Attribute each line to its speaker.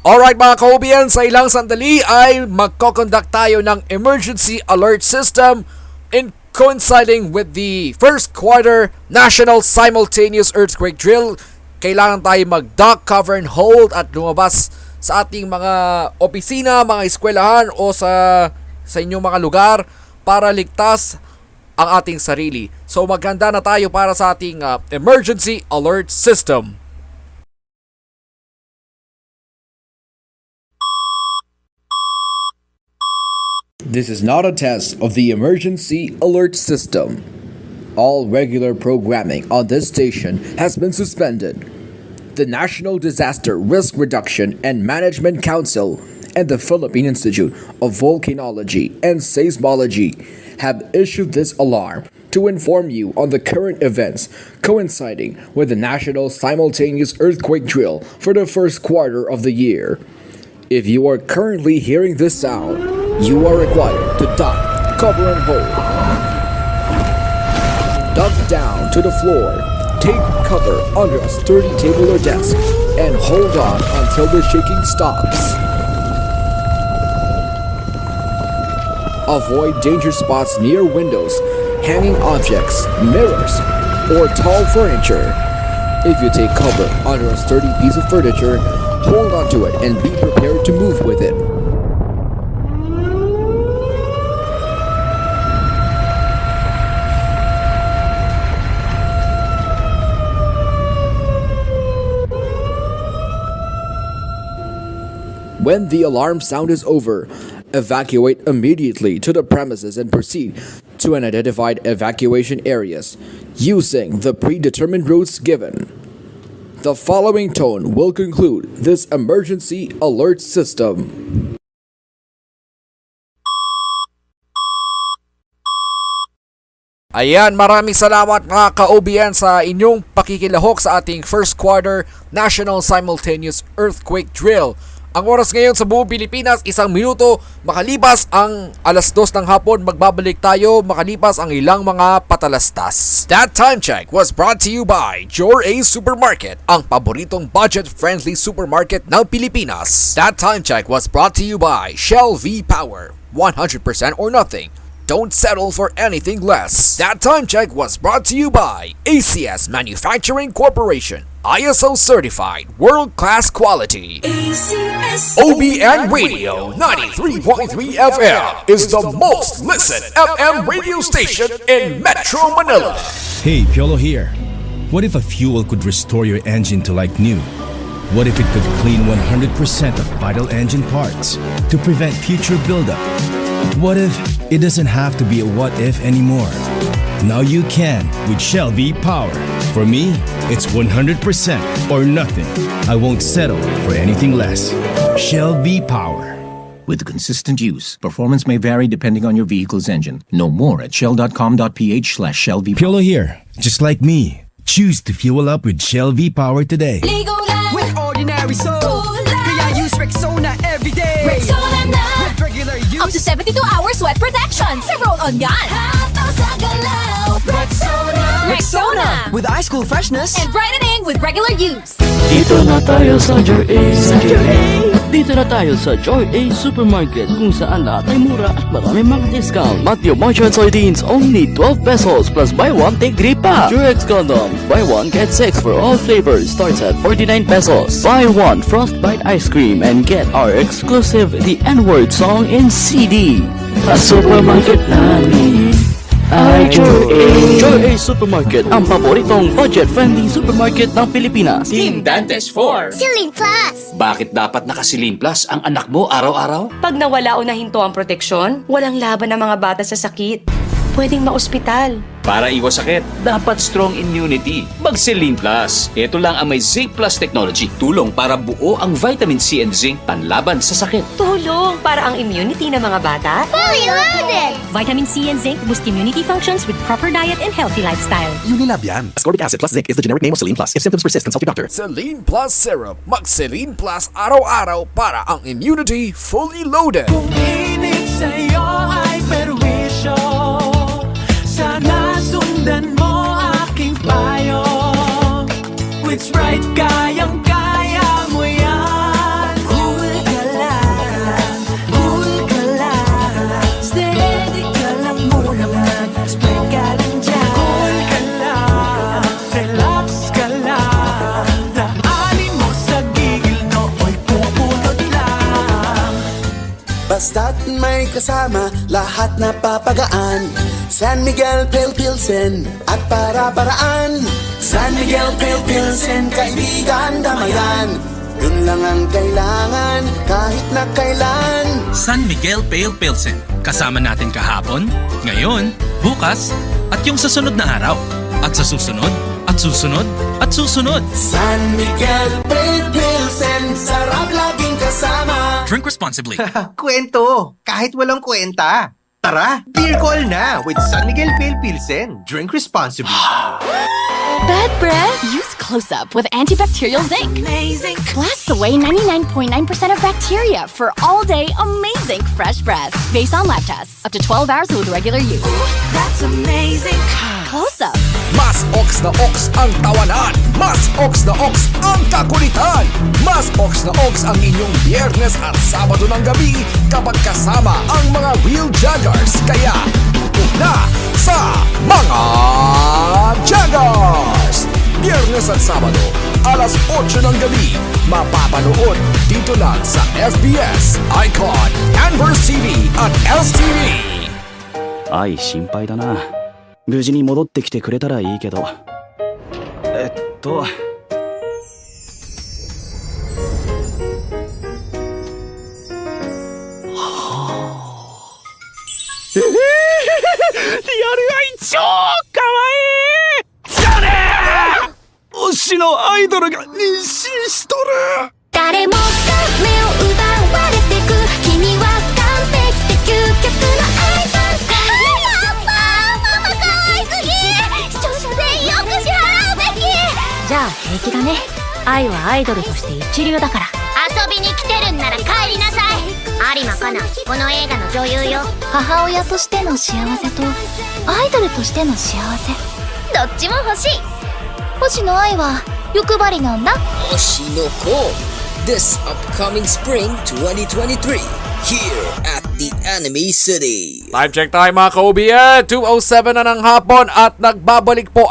Speaker 1: Alright mga ka-OBN, sa ilang sandali ay magko-conduct tayo ng emergency alert system in coinciding with the first quarter national simultaneous earthquake drill. Kailangan tayo mag-duck, cover, and hold at lumabas sa ating mga opisina, mga eskwelahan o sa inyong mga lugar para ligtas ang ating sarili. So maghanda na tayo para sa ating emergency alert system.
Speaker 2: This is not a test of the emergency alert system. All regular programming on this station has been suspended. The National Disaster Risk Reduction and Management Council and the Philippine Institute of Volcanology and Seismology have issued this alarm to inform you on the current events coinciding with the National Simultaneous Earthquake Drill for the first quarter of the year. If you are currently hearing this sound, you are required to duck, cover, and hold. Duck down to the floor, take cover under a sturdy table or desk, and hold on until the shaking stops. Avoid danger spots near windows, hanging objects, mirrors, or tall furniture. If you take cover under a sturdy piece of furniture, hold onto it and be prepared to move with it. When the alarm sound is over, evacuate immediately to the premises and proceed to an identified evacuation areas using the predetermined routes given. The following tone will conclude this emergency alert system.
Speaker 1: Ayan, maraming salamat mga ka-OBN sa inyong pakikilahok sa ating first quarter National Simultaneous Earthquake Drill. Ang oras ngayon sa buong Pilipinas, 1 minuto, makalipas ang 2:00 ng hapon, magbabalik tayo makalipas ang ilang mga patalastas. That time check was brought to you by A Supermarket, ang paboritong budget-friendly supermarket ng Pilipinas. That time check was brought to you by Shell V Power, 100% or nothing. Don't settle for anything less. That time check was brought to you by ACS Manufacturing Corporation, ISO certified, world-class quality. ACS OBN Radio 93.3 FM is the most listened FM radio station in Metro Manila.
Speaker 3: Hey, Piolo here. What if a fuel could restore your engine to like new? What if it could clean 100% of vital engine parts to prevent future buildup? What if it doesn't have to be a what if anymore? Now you can with Shell V Power. For me, it's 100% or nothing. I won't settle for anything less. Shell V Power.
Speaker 4: With consistent use, performance may vary depending on your vehicle's engine. Know more at shell.com.ph/shellvpower.
Speaker 3: Piolo here, just like me. Choose to fuel up with Shell V Power today.
Speaker 5: With ordinary soap, kaya use Rexona every day.
Speaker 6: Rexona na!
Speaker 5: With regular use,
Speaker 6: Up to 72 hours sweat protection sa roll-on yan. Hapaw sa galaw. Rexona!
Speaker 5: with ice cool freshness.
Speaker 6: And brightening with regular use.
Speaker 7: Dito na tayo sa Joy A. Dito na tayo sa Joy A Supermarket kung saan lahat ay mura at marami mga discount. Matthew Moisture Soybeans only 12 pesos plus buy one take 3 pa. Durex condoms buy one get 6 for all flavors starts at 49 pesos. Buy one Frostbite ice cream and get our exclusive The N-Word song in CD. Sa supermarket namin ay Joy A. Joy A Supermarket, ang paboritong budget-friendly supermarket ng Pilipinas.
Speaker 8: Team Dantes 4.
Speaker 9: Silin Plus!
Speaker 8: Bakit dapat nakasilin plus ang anak mo araw-araw?
Speaker 10: Pag nawala o nahinto ang proteksyon, walang laban ng mga bata sa sakit. Pwedeng maospital.
Speaker 8: Para iwas sakit, dapat strong immunity. Mag-Silin Plus. Ito lang ang may Zinc Plus technology. Tulong para buo ang vitamin C and zinc panlaban sa sakit.
Speaker 10: Tulong para ang immunity ng mga bata.
Speaker 9: Fully loaded!
Speaker 6: Vitamin C and zinc boost immunity functions with proper diet and healthy lifestyle.
Speaker 11: Unilab yan. Ascorbic acid plus zinc is the generic name of Silin Plus. If symptoms persist, consult your doctor.
Speaker 1: Silin Plus Syrup. Mag-Silin Plus araw-araw para ang immunity fully loaded.
Speaker 5: Kung init sa'yo ay perwisyo, sana sundan mo aking payo. Which right, kayang-kaya mo yan. Kung
Speaker 12: Basta't may kasama, lahat napapagaan. San Miguel Pale Pilsen at para-paraan. San Miguel Pale Pilsen, kaibigan, damayan. Yun lang ang kailangan, kahit na kailan.
Speaker 13: San Miguel Pale Pilsen, kasama natin kahapon, ngayon, bukas, at yung sa sunod na araw. At sa susunod, at susunod, at susunod.
Speaker 12: San Miguel Pale Pilsen, sarap laging kasama.
Speaker 13: Drink responsibly.
Speaker 14: Kwento, kahit walang kwenta. Tara, beer call na with San Miguel Pale Pilsen. Drink responsibly.
Speaker 6: Bad breath? Use Close-Up with antibacterial zinc. Amazing. Blasts away 99.9% of bacteria for all-day amazing fresh breath. Based on lab tests, up to 12 hours with regular use. Ooh, that's amazing. Close-Up.
Speaker 1: Mas ox na ox ang tawanan. Mas ox na ox ang kakulitan. Mas ox na ox ang inyong Biyernes at Sabado ng gabi kapag kasama ang mga real joggers. Kaya, tutok na sa mga joggers! Biyernes at Sabado, alas 8 ng gabi, mapapanood dito lang sa FBS, Icon, Anverse TV at LTV.
Speaker 15: 愛心配だな。無事に戻ってきてくれたらいいけど。
Speaker 13: リアル愛超かわいいじゃねえ推しのアイドルが妊娠しとる
Speaker 9: 誰もが目を奪われてく君は完璧で究極のアイドルママ可愛すぎ視聴者全員よく支払うべき
Speaker 6: じゃあ平気だね。愛はアイドルとして一流だから。
Speaker 9: 遊びに来てるんなら帰りなさい有馬かなこの映画の女優よ
Speaker 6: 母親としての幸せとアイドルとしての幸せ、
Speaker 9: どっちも欲しい星野愛は欲張りなんだ
Speaker 16: 星野子 This upcoming spring 2023 here at the Anime City.
Speaker 1: Time check tayo mga ka-OBN, 2:07 na ng hapon at nagbabalik po